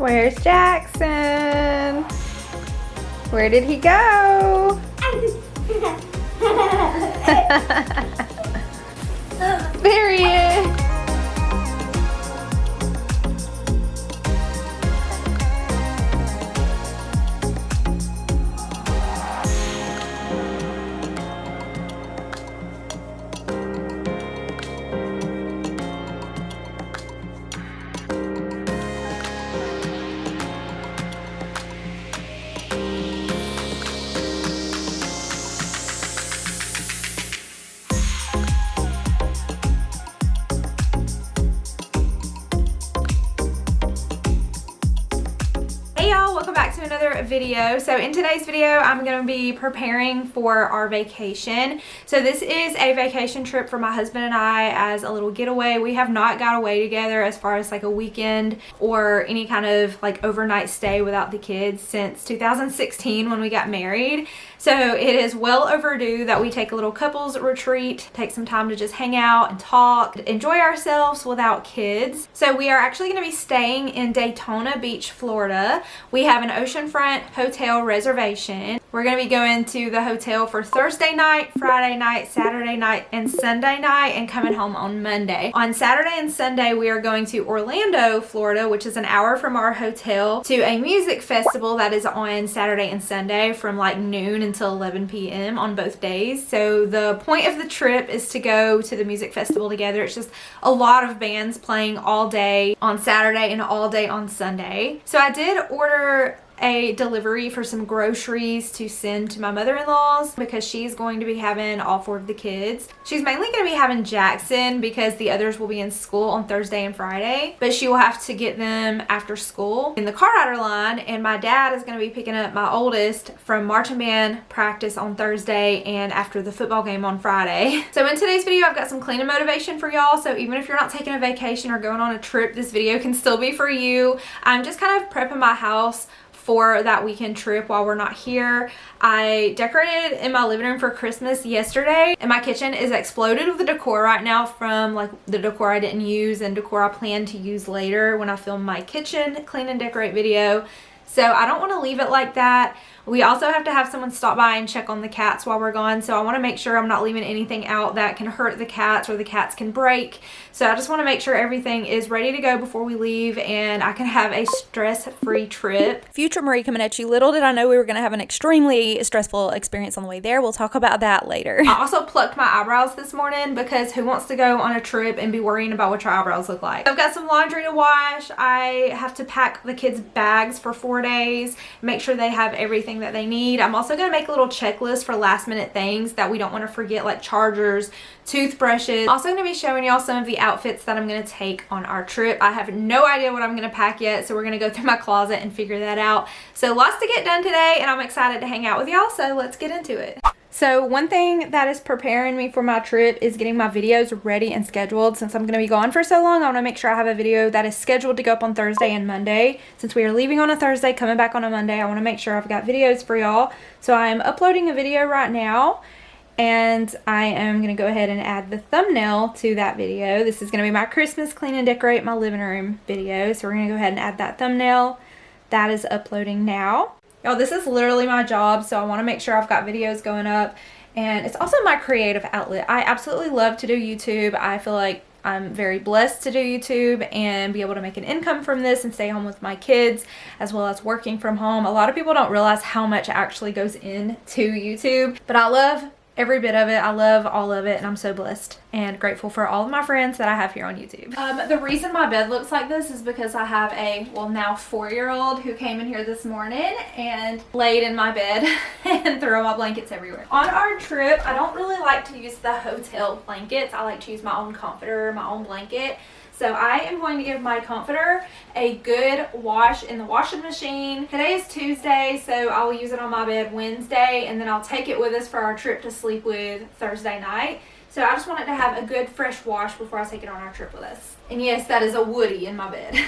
Where's Jackson? Where did he go? There he is. Welcome back to another video. So in today's video I'm going to be preparing for our vacation. So this is a vacation trip for my husband and I as a little getaway. We have not got away together as far as like a weekend or any kind of like overnight stay without the kids since 2016 when we got married. So it is well overdue that we take a little couples retreat, take some time to just hang out and talk, enjoy ourselves without kids. So we are actually going to be staying in Daytona Beach, Florida. We have an oceanfront hotel reservation. We're going to be going to the hotel for Thursday night, Friday night, Saturday night, and Sunday night, and coming home on Monday. On Saturday and Sunday, we are going to Orlando, Florida, which is an hour from our hotel, to a music festival that is on Saturday and Sunday from like noon until 11 p.m. on both days. So the point of the trip is to go to the music festival together. It's just a lot of bands playing all day on Saturday and all day on Sunday. So I did order a delivery for some groceries to send to my mother-in-law's because she's going to be having all 4 of the kids. She's mainly going to be having Jackson because the others will be in school on Thursday and Friday, but she will have to get them after school in the car rider line, and my dad is going to be picking up my oldest from marching band practice on Thursday and after the football game on Friday. So in today's video I've got some cleaning motivation for y'all, so even if you're not taking a vacation or going on a trip, this video can still be for you. I'm just kind of prepping my house for that weekend trip while we're not here. I decorated in my living room for Christmas yesterday, and my kitchen is exploded with the decor right now from like the decor I didn't use and decor I plan to use later when I film my kitchen clean and decorate video. So I don't want to leave it like that. We also have to have someone stop by and check on the cats while we're gone, so I want to make sure I'm not leaving anything out that can hurt the cats or the cats can break. So I just want to make sure everything is ready to go before we leave and I can have a stress-free trip. Future Marie coming at you. Little did I know we were going to have an extremely stressful experience on the way there. We'll talk about that later. I also plucked my eyebrows this morning because who wants to go on a trip and be worrying about what your eyebrows look like? I've got some laundry to wash. I have to pack the kids' bags for 4 days, make sure they have everything that they need. I'm also going to make a little checklist for last minute things that we don't want to forget, like chargers, toothbrushes. Also going to be showing y'all some of the outfits that I'm going to take on our trip. I have no idea what I'm going to pack yet, so we're going to go through my closet and figure that out. So lots to get done today, and I'm excited to hang out with y'all, so let's get into it. So one thing that is preparing me for my trip is getting my videos ready and scheduled. Since I'm going to be gone for so long, I want to make sure I have a video that is scheduled to go up on Thursday and Monday. Since we are leaving on a Thursday, coming back on a Monday, I want to make sure I've got videos for y'all. So I am uploading a video right now, and I am going to go ahead and add the thumbnail to that video. This is going to be my Christmas clean and decorate my living room video. So we're going to go ahead and add that thumbnail. That is uploading now. Y'all, this is literally my job, so I want to make sure I've got videos going up, and it's also my creative outlet. I absolutely love to do YouTube. I feel like I'm very blessed to do YouTube and be able to make an income from this and stay home with my kids as well as working from home. A lot of people don't realize how much actually goes into YouTube, but I love every bit of it. I love all of it, and I'm so blessed and grateful for all of my friends that I have here on YouTube. The reason my bed looks like this is because I have a, well, now 4-year-old who came in here this morning and laid in my bed and threw my blankets everywhere. On our trip, I don't really like to use the hotel blankets. I like to use my own comforter, my own blanket. So I am going to give my comforter a good wash in the washing machine. Today is Tuesday, so I will use it on my bed Wednesday, and then I'll take it with us for our trip to sleep with Thursday night. So I just want it to have a good fresh wash before I take it on our trip with us. And yes, that is a Woody in my bed.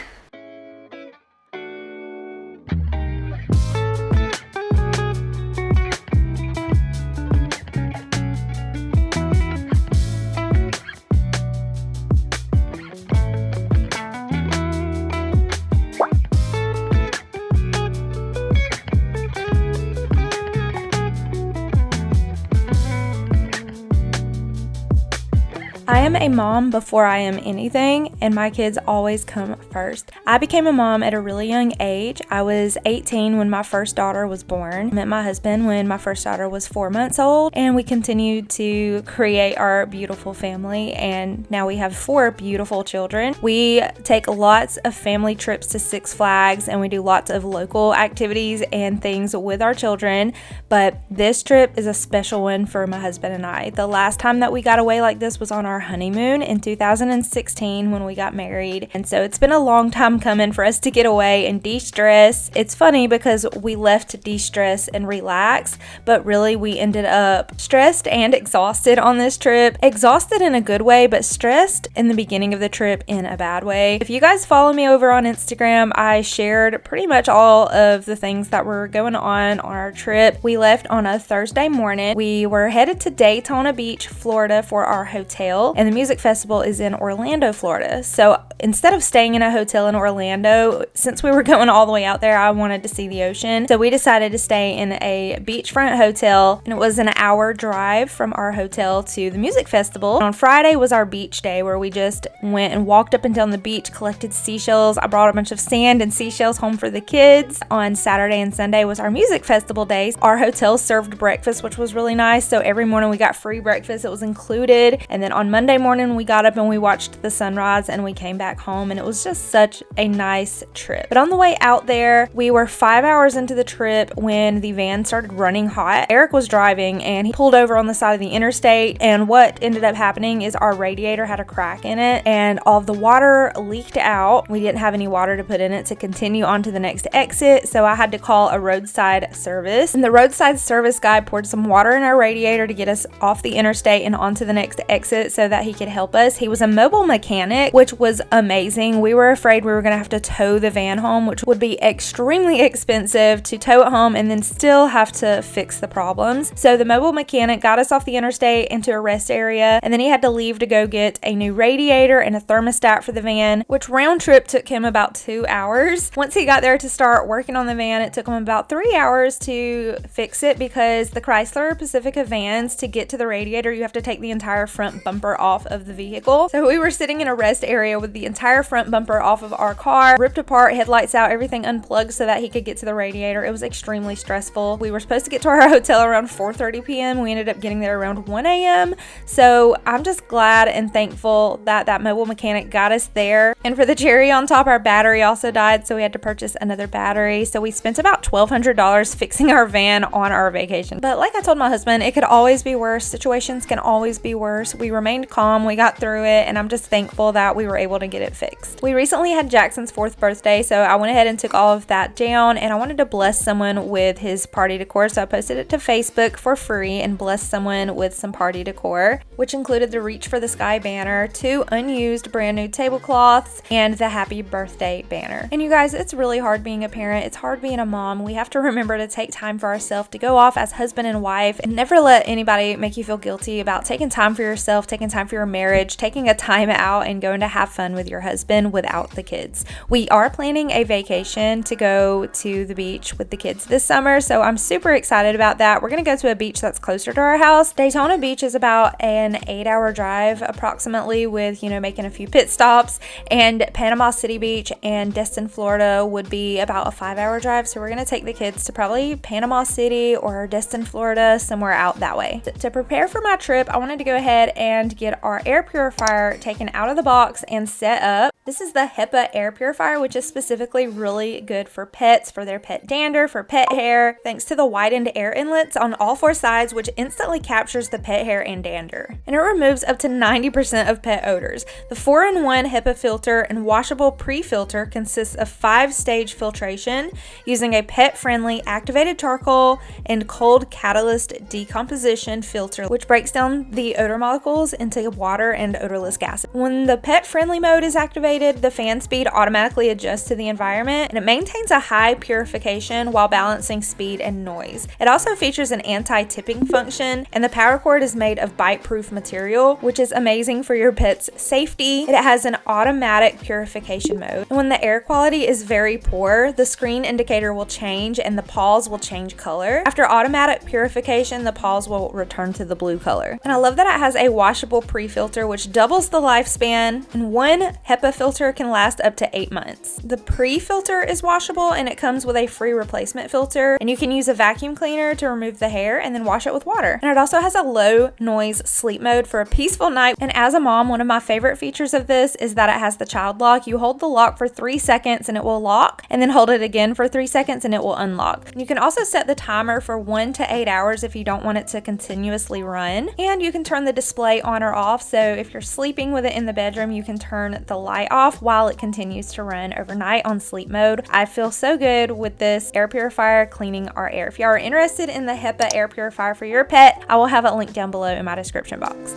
am a mom before I am anything, and my kids always come first. I became a mom at a really young age. I was 18 when my first daughter was born. I met my husband when my first daughter was 4 months old, and we continued to create our beautiful family, and now we have 4 beautiful children. We take lots of family trips to Six Flags, and we do lots of local activities and things with our children, but this trip is a special one for my husband and I. The last time that we got away like this was on our honeymoon in 2016 when we got married, and so it's been a long time coming for us to get away and de-stress. It's funny because we left to de-stress and relax, but really we ended up stressed and exhausted on this trip. Exhausted in a good way, but stressed in the beginning of the trip in a bad way. If you guys follow me over on Instagram, I shared pretty much all of the things that were going on our trip. We left on a Thursday morning. We were headed to Daytona Beach, Florida for our hotel, and the music festival is in Orlando, Florida. So instead of staying in a hotel in Orlando, since we were going all the way out there, I wanted to see the ocean. So we decided to stay in a beachfront hotel, and it was an hour drive from our hotel to the music festival. And on Friday was our beach day where we just went and walked up and down the beach, collected seashells. I brought a bunch of sand and seashells home for the kids. On Saturday and Sunday was our music festival days. Our hotel served breakfast, which was really nice. So every morning we got free breakfast. It was included. And then on Monday morning we got up and we watched the sunrise and we came back home, and it was just such a nice trip. But on the way out there, we were 5 hours into the trip when the van started running hot. Eric was driving and he pulled over on the side of the interstate, and what ended up happening is our radiator had a crack in it and all of the water leaked out. We didn't have any water to put in it to continue on to the next exit, so I had to call a roadside service, and the roadside service guy poured some water in our radiator to get us off the interstate and onto the next exit so that he could help us. He was a mobile mechanic, which was amazing. We were afraid we were going to have to tow the van home, which would be extremely expensive to tow it home and then still have to fix the problems. So the mobile mechanic got us off the interstate into a rest area, and then he had to leave to go get a new radiator and a thermostat for the van, which round trip took him about 2 hours. Once he got there to start working on the van, it took him about 3 hours to fix it because the Chrysler Pacifica vans, to get to the radiator, you have to take the entire front bumper off of the vehicle. So we were sitting in a rest area with the entire front bumper off of our car, ripped apart, headlights out, everything unplugged so that he could get to the radiator. It was extremely stressful. We were supposed to get to our hotel around 4:30 p.m. We ended up getting there around 1 a.m. So I'm just glad and thankful that that mobile mechanic got us there. And for the cherry on top, our battery also died, so we had to purchase another battery. So we spent about $1,200 fixing our van on our vacation. But like I told my husband, it could always be worse. Situations can always be worse. We remained calm, we got through it, and I'm just thankful that we were able to get it fixed. We recently had Jackson's 4th birthday, so I went ahead and took all of that down, and I wanted to bless someone with his party decor, so I posted it to Facebook for free and blessed someone with some party decor, which included the Reach for the Sky banner, 2 unused brand new tablecloths, and the happy birthday banner. And you guys, it's really hard being a parent. It's hard being a mom. We have to remember to take time for ourselves, to go off as husband and wife, and never let anybody make you feel guilty about taking time for yourself, taking time for your marriage, taking a time out and going to have fun with your husband without the kids. We are planning a vacation to go to the beach with the kids this summer, so I'm super excited about that. We're going to go to a beach that's closer to our house. Daytona Beach is about an 8-hour drive approximately, with, you know, making a few pit stops, and Panama City Beach and Destin, Florida would be about a 5-hour drive. So we're going to take the kids to probably Panama City or Destin, Florida, somewhere out that way. To prepare for my trip, I wanted to go ahead and get our air purifier taken out of the box and set up. This is the HEPA air purifier, which is specifically really good for pets, for their pet dander, for pet hair, thanks to the widened air inlets on all 4 sides, which instantly captures the pet hair and dander. And it removes up to 90% of pet odors. The 4-in-1 HEPA filter and washable pre-filter consists of 5-stage filtration using a pet-friendly activated charcoal and cold catalyst decomposition filter, which breaks down the odor molecules into water and odorless gases. When the pet-friendly mode mode is activated, the fan speed automatically adjusts to the environment, and it maintains a high purification while balancing speed and noise. It also features an anti-tipping function, and the power cord is made of bite-proof material, which is amazing for your pet's safety. It has an automatic purification mode, and when the air quality is very poor, the screen indicator will change and the paws will change color. After automatic purification, the paws will return to the blue color. And I love that it has a washable pre-filter, which doubles the lifespan, and one HEPA filter can last up to 8 months. The pre-filter is washable, and it comes with a free replacement filter, and you can use a vacuum cleaner to remove the hair and then wash it with water. And it also has a low noise sleep mode for a peaceful night. And as a mom, one of my favorite features of this is that it has the child lock. You hold the lock for 3 seconds and it will lock, and then hold it again for 3 seconds and it will unlock. You can also set the timer for 1 to 8 hours if you don't want it to continuously run, and you can turn the display on or off. So if you're sleeping with it in the bedroom, you can turn the light off while it continues to run overnight on sleep mode. I feel so good with this air purifier cleaning our air. If you are interested in the HEPA air purifier for your pet, I will have a link down below in my description box.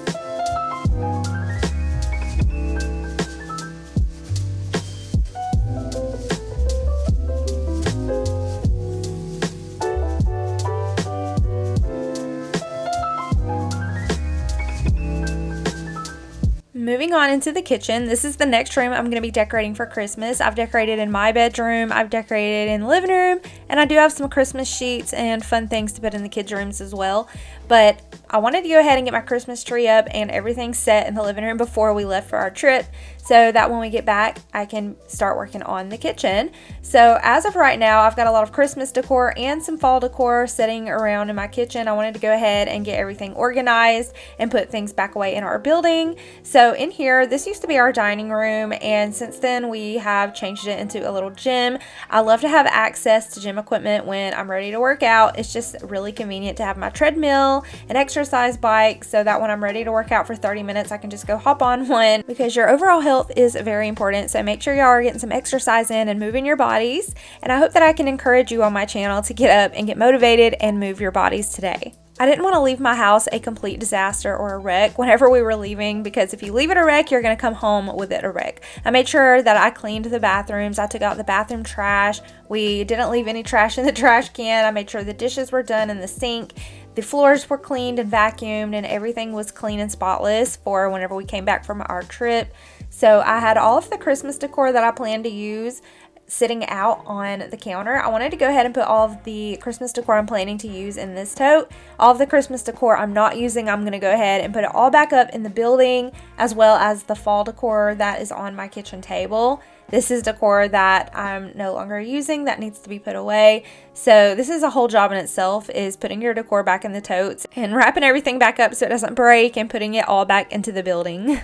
Moving on into the kitchen, this is the next room I'm going to be decorating for Christmas. I've decorated in my bedroom, I've decorated in the living room, and I do have some Christmas sheets and fun things to put in the kids' rooms as well. But I wanted to go ahead and get my Christmas tree up and everything set in the living room before we left for our trip, so that when we get back, I can start working on the kitchen. So as of right now, I've got a lot of Christmas decor and some fall decor sitting around in my kitchen. I wanted to go ahead and get everything organized and put things back away in our building. So in here, this used to be our dining room, and since then we have changed it into a little gym. I love to have access to gym equipment when I'm ready to work out. It's just really convenient to have my treadmill, an exercise bike, so that when I'm ready to work out for 30 minutes, I can just go hop on one, because your overall health is very important. So make sure y'all are getting some exercise in and moving your bodies. And I hope that I can encourage you on my channel to get up and get motivated and move your bodies today. I didn't want to leave my house a complete disaster or a wreck whenever we were leaving, because if you leave it a wreck, you're going to come home with it a wreck. I made sure that I cleaned the bathrooms. I took out the bathroom trash. We didn't leave any trash in the trash can. I made sure the dishes were done in the sink. The floors were cleaned and vacuumed, and everything was clean and spotless for whenever we came back from our trip. So I had all of the Christmas decor that I planned to use sitting out on the counter. I wanted to go ahead and put all of the Christmas decor I'm planning to use in this tote. All of the Christmas decor I'm not using, I'm going to go ahead and put it all back up in the building, as well as the fall decor that is on my kitchen table. This is decor that I'm no longer using that needs to be put away. So this is a whole job in itself, is putting your decor back in the totes and wrapping everything back up so it doesn't break and putting it all back into the building.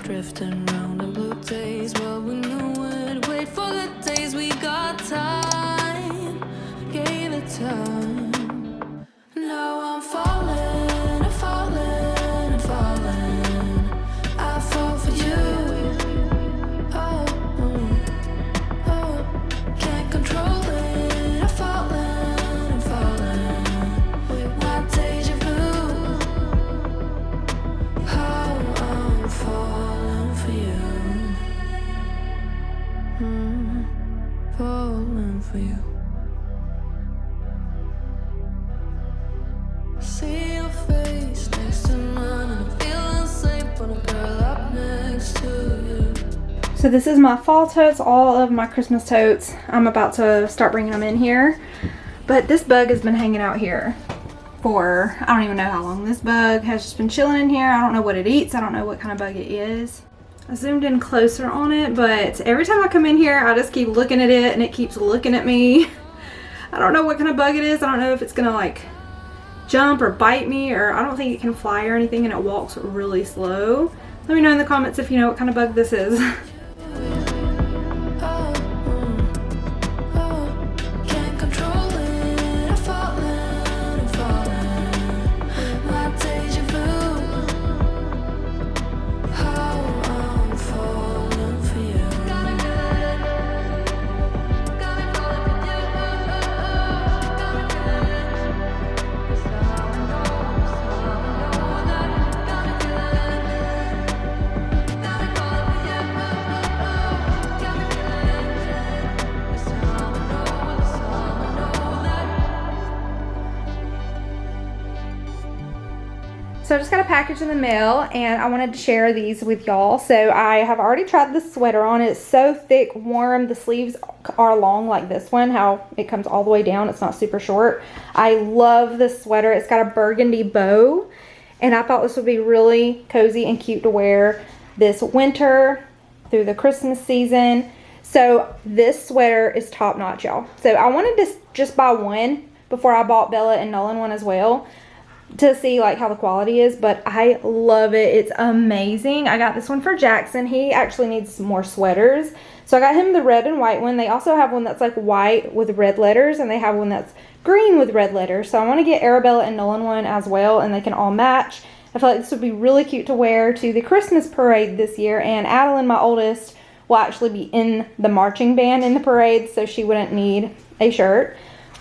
Drifting round the blue days, well we knew it. Wait for the days we got time, gave it time. Now I'm falling, I'm falling, I'm falling. I fall for you. Oh, oh, oh. Can't control it. I'm falling, I'm falling. With my deja vu. How I'm falling for you. Falling for you. See your face next to mine, and I'm feeling safe when a girl up next to you. So this is my fall totes, all of my Christmas totes. I'm about to start bringing them in here, but this bug has been hanging out here for I don't even know how long. This bug has just been chilling in here. I don't know what it eats. I don't know what kind of bug it is. I zoomed in closer on it, but every time I come in here, I just keep looking at it and it keeps looking at me. I don't know what kind of bug it is. I don't know if it's gonna like jump or bite me, or I don't think it can fly or anything, and it walks really slow. Let me know in the comments if you know what kind of bug this is. So I just got a package in the mail and I wanted to share these with y'all. So I have already tried this sweater on. It's so thick, warm. The sleeves are long like this one, how it comes all the way down. It's not super short. I love this sweater. It's got a burgundy bow and I thought this would be really cozy and cute to wear this winter through the Christmas season. So this sweater is top notch, y'all. So I wanted to just buy one before I bought Bella and Nolan one as well, to see like how the quality is, but I love it. It's amazing. I got this one for Jackson. He actually needs some more sweaters, so I got him the red and white one. They also have one that's like white with red letters, and they have one that's green with red letters. So I want to get Arabella and Nolan one as well, and they can all match. I feel like this would be really cute to wear to the Christmas parade this year, and Adeline, my oldest, will actually be in the marching band in the parade, so she wouldn't need a shirt.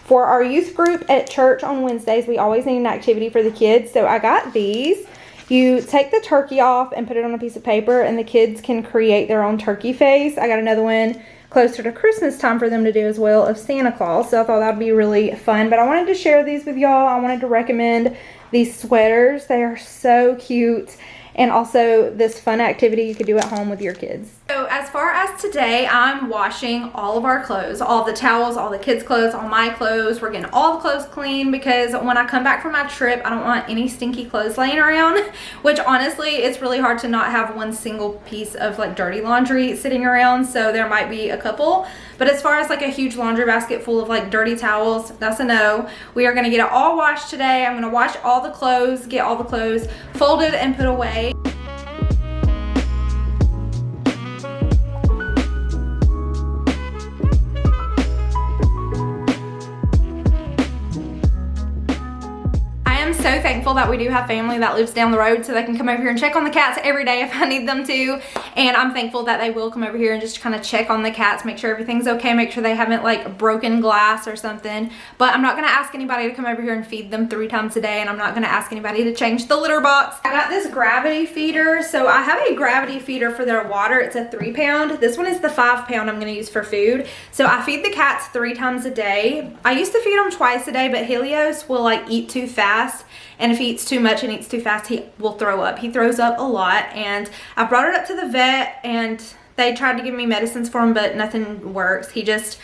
For our youth group at church on Wednesdays, we always need an activity for the kids. So I got these. You take the turkey off and put it on a piece of paper, and the kids can create their own turkey face. I got another one closer to Christmas time for them to do as well, of Santa Claus. So I thought that'd be really fun. But I wanted to share these with y'all. I wanted to recommend these sweaters. They are so cute. And also this fun activity you could do at home with your kids. So as far as today, I'm washing all of our clothes, all the towels, all the kids' clothes, all my clothes. We're getting all the clothes clean because when I come back from my trip, I don't want any stinky clothes laying around, which honestly, it's really hard to not have one single piece of like dirty laundry sitting around. So there might be a couple, but as far as like a huge laundry basket full of like dirty towels, that's a no. We are gonna get it all washed today. I'm gonna wash all the clothes, get all the clothes folded and put away. So thankful that we do have family that lives down the road, so they can come over here and check on the cats every day if I need them to. And I'm thankful that they will come over here and just kind of check on the cats, make sure everything's okay, make sure they haven't like broken glass or something. But I'm not gonna ask anybody to come over here and feed them 3 times a day, and I'm not gonna ask anybody to change the litter box. I got this gravity feeder. So I have a gravity feeder for their water. It's a 3 pound. This one is the 5 pound I'm gonna use for food. So I feed the cats 3 times a day. I used to feed them twice a day, but Helios will like eat too fast. And if he eats too much and eats too fast, he will throw up. He throws up a lot. And I brought it up to the vet and they tried to give me medicines for him, but nothing works. He just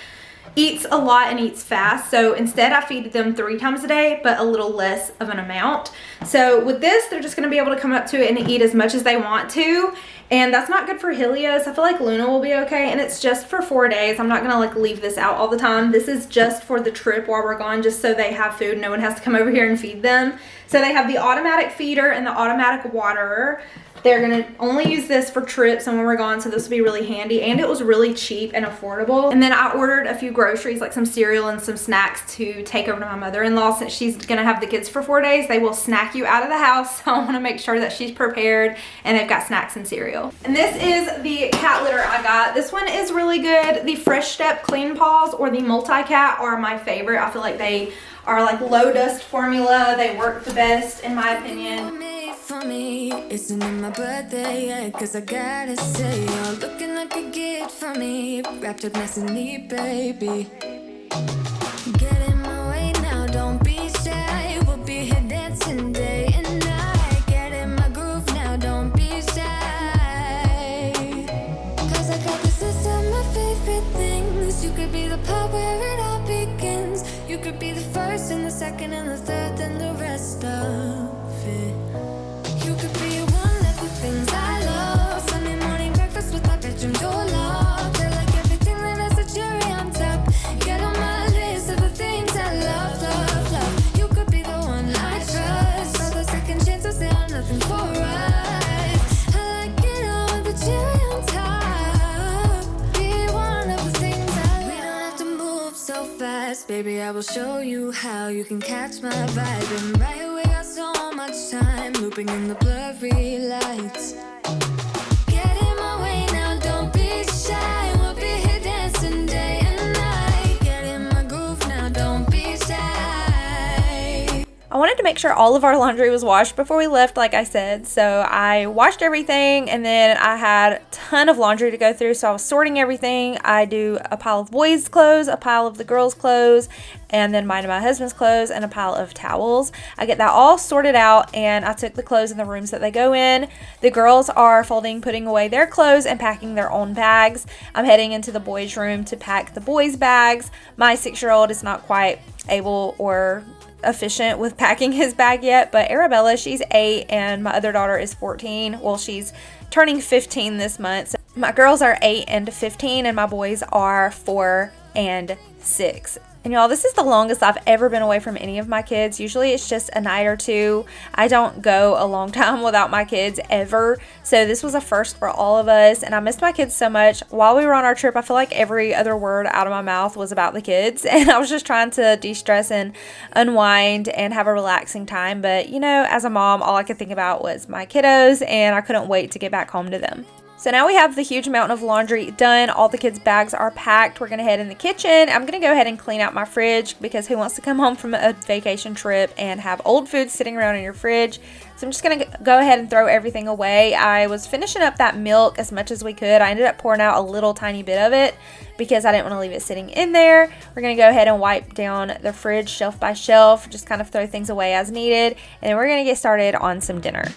eats a lot and eats fast. So instead I feed them 3 times a day, but a little less of an amount. So with this, they're just gonna be able to come up to it and eat as much as they want to. And that's not good for Helios. I feel like Luna will be okay, and it's just for 4 days. I'm not gonna like leave this out all the time. This is just for the trip while we're gone, just so they have food. No one has to come over here and feed them. So they have the automatic feeder and the automatic waterer. They're gonna only use this for trips and when we're gone, so this will be really handy. And it was really cheap and affordable. And then I ordered a few groceries, like some cereal and some snacks to take over to my mother-in-law. Since she's gonna have the kids for 4 days, they will snack you out of the house. So I wanna make sure that she's prepared and they've got snacks and cereal. And this is the cat litter I got. This one is really good. The Fresh Step Clean Paws or the Multi-Cat are my favorite. I feel like they are like low dust formula. They work the best in my opinion. For me, isn't it my birthday yet? Cause I gotta say, you're looking like a gift for me. Wrapped up nice and neat, baby. Get in my way now, don't be shy. We'll be here dancing day and night. Get in my groove now, don't be shy. Cause I got this list of my favorite things. You could be the part where it all begins. You could be the first and the second and the third and the rest of it. You could be one of the things I love. Sunday morning breakfast with my bedroom door locked. I like everything that has a cherry on top. Get on my list of the things I love, love, love. You could be the one I trust. All the second chances, they are nothing for us. I like it all with the cherry on top. Be one of the things I love. We don't have to move so fast, baby. I will show you how you can catch my vibe. And right away, got so much time looping in the blurry lights. Get in my way now, don't be shy. We'll be here dancing day and night. Get in my groove now, don't be shy. wanted to make sure all of our laundry was washed before we left, like I said. So I washed everything, and then I had a ton of laundry to go through. So I was sorting everything. I do a pile of boys' clothes, a pile of the girls' clothes, and then mine and my husband's clothes, and a pile of towels. I get that all sorted out, and I took the clothes in the rooms that they go in. The girls are folding, putting away their clothes, and packing their own bags. I'm heading into the boys' room to pack the boys' bags. My 6-year-old is not quite able or efficient with packing his bag yet, but Arabella, she's 8, and my other daughter is 14. Well, she's turning 15 this month. So my girls are 8 and 15, and my boys are 4 and 6. And y'all, this is the longest I've ever been away from any of my kids. Usually it's just a night or two. I don't go a long time without my kids ever. So this was a first for all of us, and I missed my kids so much. While we were on our trip, I feel like every other word out of my mouth was about the kids, and I was just trying to de-stress and unwind and have a relaxing time. But you know, as a mom, all I could think about was my kiddos, and I couldn't wait to get back home to them. So now we have the huge amount of laundry done. All the kids' bags are packed. We're going to head in the kitchen. I'm going to go ahead and clean out my fridge, because who wants to come home from a vacation trip and have old food sitting around in your fridge? So I'm just going to go ahead and throw everything away. I was finishing up that milk as much as we could. I ended up pouring out a little tiny bit of it because I didn't want to leave it sitting in there. We're going to go ahead and wipe down the fridge shelf by shelf, just kind of throw things away as needed. And then we're going to get started on some dinner.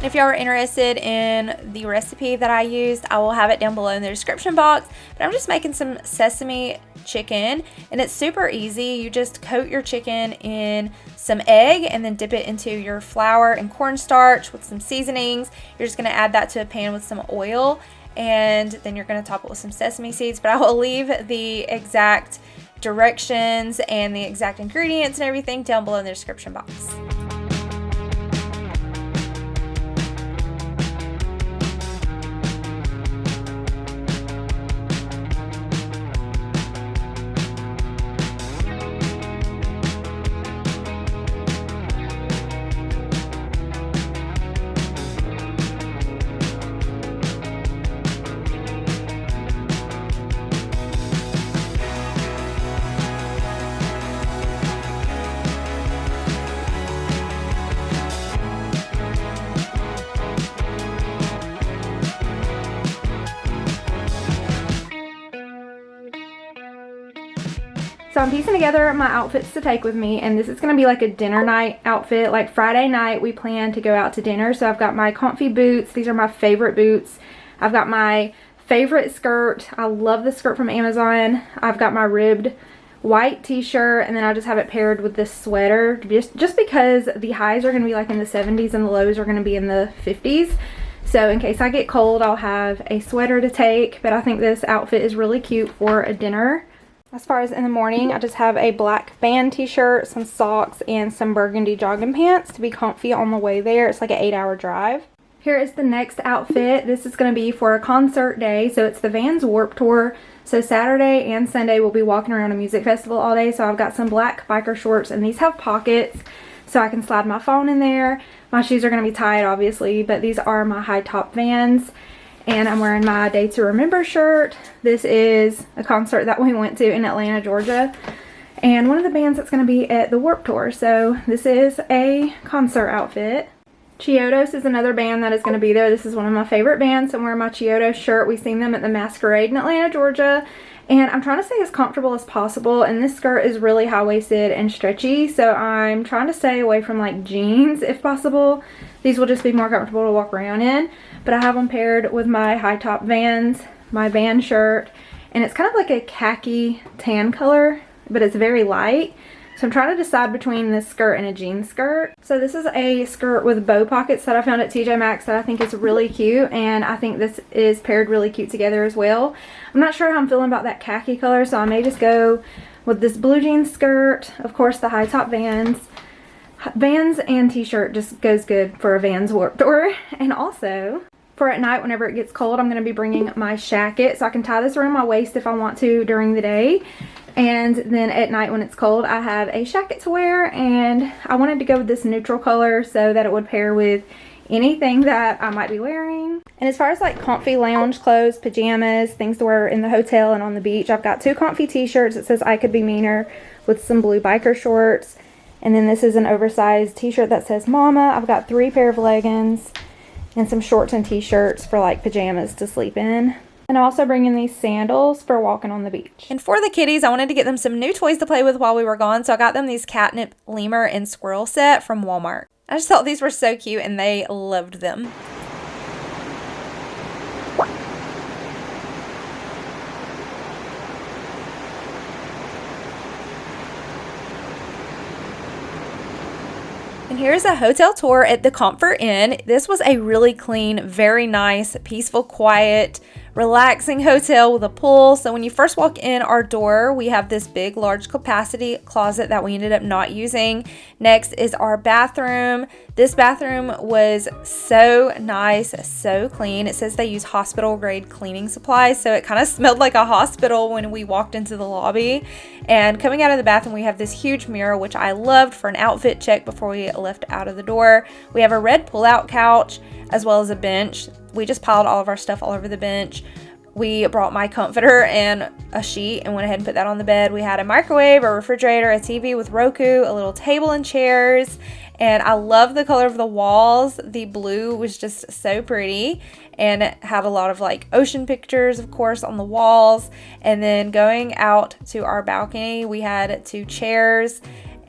If y'all are interested in the recipe that I used, I will have it down below in the description box. But I'm just making some sesame chicken, and it's super easy. You just coat your chicken in some egg and then dip it into your flour and cornstarch with some seasonings. You're just going to add that to a pan with some oil, and then you're going to top it with some sesame seeds. But I will leave the exact directions and the exact ingredients and everything down below in the description box. So I'm piecing together my outfits to take with me, and this is going to be like a dinner night outfit. Like Friday night we plan to go out to dinner, so I've got my comfy boots. These are my favorite boots. I've got my favorite skirt. I love the skirt from Amazon. I've got my ribbed white t-shirt, and then I just have it paired with this sweater just because the highs are going to be like in the 70s and the lows are going to be in the 50s. So in case I get cold, I'll have a sweater to take. But I think this outfit is really cute for a dinner. As far as in the morning, I just have a black band t-shirt, some socks, and some burgundy jogging pants to be comfy on the way there. It's like an 8-hour drive. Here is the next outfit. This is going to be for a concert day. So it's the Vans Warped Tour. So Saturday and Sunday we'll be walking around a music festival all day. So I've got some black biker shorts, and these have pockets so I can slide my phone in there. My shoes are going to be tied obviously, but these are my high top Vans. And I'm wearing my Day to Remember shirt. This is a concert that we went to in Atlanta, Georgia. And one of the bands that's going to be at the Warped Tour. So this is a concert outfit. Chiodos is another band that is going to be there. This is one of my favorite bands. So I'm wearing my Chiodos shirt. We've seen them at the Masquerade in Atlanta, Georgia. And I'm trying to stay as comfortable as possible. And this skirt is really high-waisted and stretchy. So I'm trying to stay away from like jeans if possible. These will just be more comfortable to walk around in. But I have them paired with my high top Vans, my Vans shirt. And it's kind of like a khaki tan color, but it's very light. So I'm trying to decide between this skirt and a jean skirt. So this is a skirt with bow pockets that I found at TJ Maxx that I think is really cute. And I think this is paired really cute together as well. I'm not sure how I'm feeling about that khaki color, so I may just go with this blue jean skirt. Of course, the high top Vans. Vans and t-shirt just goes good for a Vans Warped Tour. And also, For at night, whenever it gets cold, I'm going to be bringing my shacket, so I can tie this around my waist if I want to during the day. And then at night when it's cold, I have a shacket to wear, and I wanted to go with this neutral color so that it would pair with anything that I might be wearing. And as far as like comfy lounge clothes, pajamas, things to wear in the hotel and on the beach, I've got 2 comfy t-shirts that says I Could Be Meaner with some blue biker shorts. And then this is an oversized t-shirt that says Mama. I've got 3 pair of leggings and some shorts and t-shirts for like pajamas to sleep in. And I'm also bringing these sandals for walking on the beach. And for the kitties, I wanted to get them some new toys to play with while we were gone, so I got them these catnip lemur and squirrel set from Walmart. I just thought these were so cute and they loved them. And here's a hotel tour at the Comfort Inn. This was a really clean, very nice, peaceful, quiet, relaxing hotel with a pool. So when you first walk in our door, we have this big, large capacity closet that we ended up not using. Next is our bathroom. This bathroom was so nice, so clean. It says they use hospital grade cleaning supplies, so it kind of smelled like a hospital when we walked into the lobby. And coming out of the bathroom, we have this huge mirror, which I loved for an outfit check before we left out of the door. We have a red pull-out couch as well as a bench. We just piled all of our stuff all over the bench. We brought my comforter and a sheet and went ahead and put that on the bed. We had a microwave, a refrigerator, a TV with Roku, a little table and chairs. And I love the color of the walls. The blue was just so pretty, and it had a lot of like ocean pictures, of course, on the walls. And then going out to our balcony, we had 2 chairs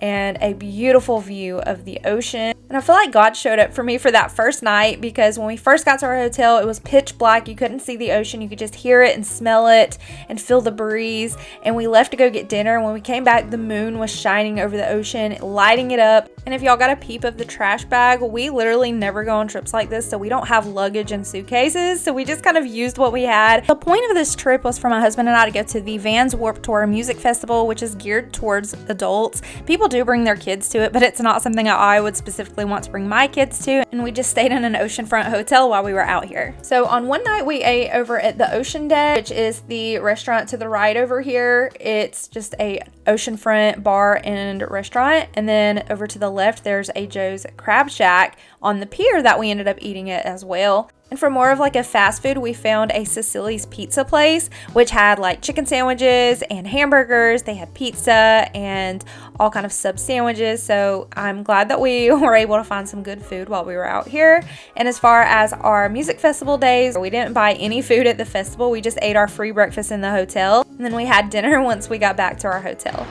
and a beautiful view of the ocean. And I feel like God showed up for me for that first night, because when we first got to our hotel, it was pitch black. You couldn't see the ocean. You could just hear it and smell it and feel the breeze. And we left to go get dinner. When we came back, the moon was shining over the ocean, lighting it up. And if y'all got a peep of the trash bag, we literally never go on trips like this, so we don't have luggage and suitcases. So we just kind of used what we had. The point of this trip was for my husband and I to go to the Vans Warped Tour music festival, which is geared towards adults. People do bring their kids to it, but it's not something I would specifically want to bring my kids to. And we just stayed in an oceanfront hotel while we were out here. So on one night we ate over at the Ocean Deck, which is the restaurant to the right over here. It's just a oceanfront bar and restaurant. And then over to the left, there's a Joe's Crab Shack on the pier that we ended up eating at as well. And for more of like a fast food, we found a Cecili's Pizza place, which had like chicken sandwiches and hamburgers. They had pizza and all kind of sub sandwiches. So I'm glad that we were able to find some good food while we were out here. And as far as our music festival days, we didn't buy any food at the festival. We just ate our free breakfast in the hotel. And then we had dinner once we got back to our hotel.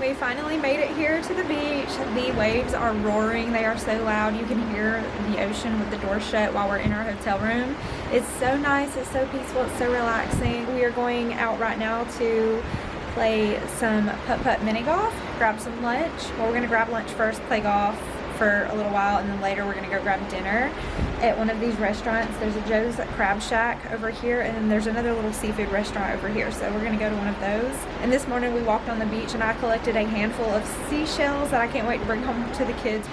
We finally made it here to the beach. The waves are roaring. They are so loud. You can hear the ocean with the door shut while we're in our hotel room. It's so nice. It's so peaceful. It's so relaxing. We are going out right now to play some putt-putt mini golf, grab some lunch. Well, we're going to grab lunch first, play golf for a little while, and then later we're going to go grab dinner at one of these restaurants. There's a Joe's Crab Shack over here, and then there's another little seafood restaurant over here, so we're going to go to one of those. And this morning we walked on the beach and I collected a handful of seashells that I can't wait to bring home to the kids.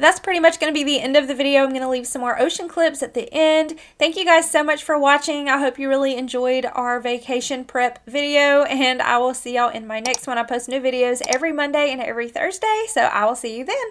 That's pretty much going to be the end of the video. I'm going to leave some more ocean clips at the end. Thank you guys so much for watching. I hope you really enjoyed our vacation prep video, and I will see y'all in my next one. I post new videos every Monday and every Thursday, so I will see you then.